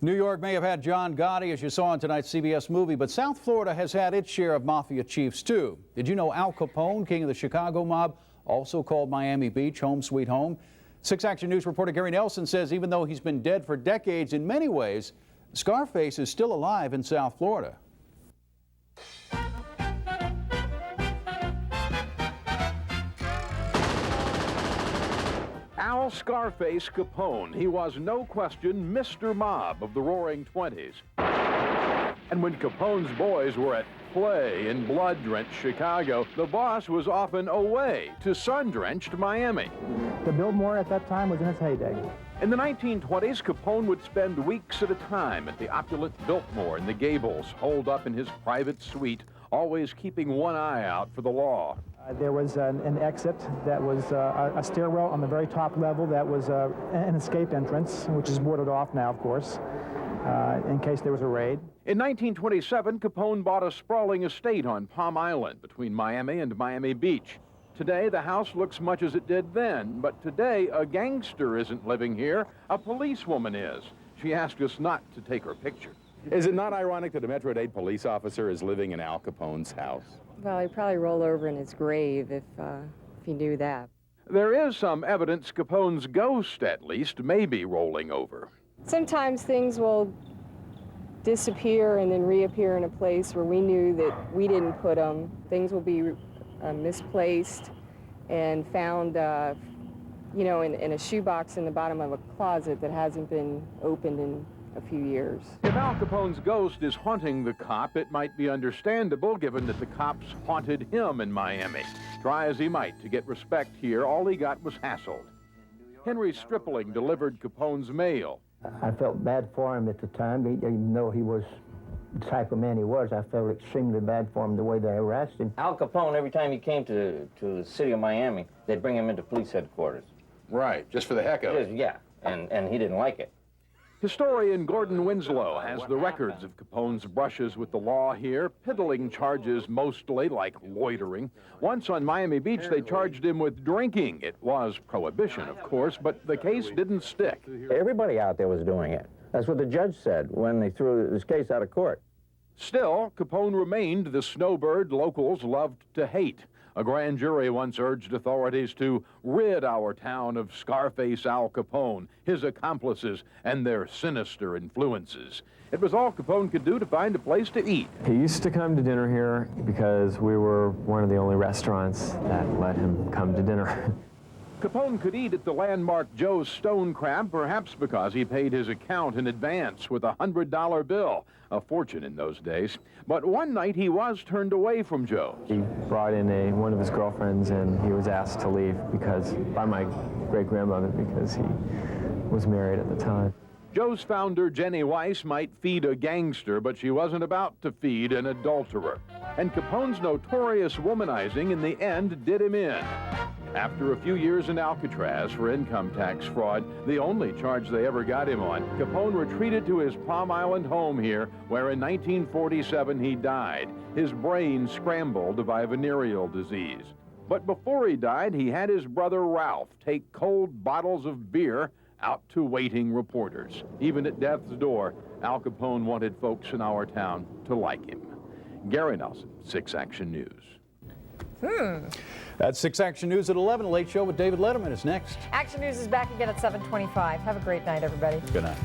New York may have had John Gotti, as you saw in tonight's CBS movie, but South Florida has had its share of mafia chiefs, too. Did you know Al Capone, king of the Chicago mob, also called Miami Beach home sweet home? 6 Action News reporter Gary Nelson says even though he's been dead for decades, in many ways, Scarface is still alive in South Florida. Al Scarface Capone. He was, no question, Mr. Mob of the Roaring '20s. And when Capone's boys were at play in blood-drenched Chicago, the boss was often away to sun-drenched Miami. The Biltmore at that time was in its heyday. In the 1920s, Capone would spend weeks at a time at the opulent Biltmore in the Gables, holed up in his private suite, always keeping one eye out for the law. There was an exit that was a stairwell on the very top level that was an escape entrance, which is boarded off now, of course, in case there was a raid. In 1927, Capone bought a sprawling estate on Palm Island between Miami and Miami Beach. Today, the house looks much as it did then, but today, a gangster isn't living here, a policewoman is. She asked us not to take her picture. Is it not ironic that a Metro Dade police officer is living in Al Capone's house? Well, he'd probably roll over in his grave if he knew that. There is some evidence Capone's ghost, at least, may be rolling over. Sometimes things will disappear and then reappear in a place where we knew that we didn't put them. Things will be misplaced and found, you know, in a shoebox in the bottom of a closet that hasn't been opened in a few years. If Al Capone's ghost is haunting the cop, it might be understandable given that the cops haunted him in Miami. Try as he might to get respect here, all he got was hassled. Henry Stripling delivered Capone's mail. I felt bad for him at the time, even though he was the type of man he was. I felt extremely bad for him the way they harassed him. Al Capone, every time he came to the city of Miami, they'd bring him into police headquarters. Right, just for the heck of it. Yeah, and he didn't like it. Historian Gordon Winslow has the records of Capone's brushes with the law here, piddling charges mostly, like loitering. Once on Miami Beach, they charged him with drinking. It was prohibition, of course, but the case didn't stick. Everybody out there was doing it. That's what the judge said when they threw this case out of court. Still, Capone remained the snowbird locals loved to hate. A grand jury once urged authorities to rid our town of Scarface Al Capone, his accomplices, and their sinister influences. It was all Capone could do to find a place to eat. He used to come to dinner here because we were one of the only restaurants that let him come to dinner. Capone could eat at the landmark Joe's Stone Crab, perhaps because he paid his account in advance with a $100 bill, a fortune in those days. But one night he was turned away from Joe. He brought in one of his girlfriends, and he was asked to leave by my great-grandmother because he was married at the time. Joe's founder, Jenny Weiss, might feed a gangster, but she wasn't about to feed an adulterer. And Capone's notorious womanizing in the end did him in. After a few years in Alcatraz for income tax fraud, the only charge they ever got him on, Capone retreated to his Palm Island home here, where in 1947 he died, his brain scrambled by venereal disease. But before he died, he had his brother Ralph take cold bottles of beer out to waiting reporters. Even at death's door, Al Capone wanted folks in our town to like him. Gary Nelson, 6 Action News. That's 6 Action News at 11. Late Show with David Letterman is next. Action News is back again at 7:25. Have a great night, everybody. Good night.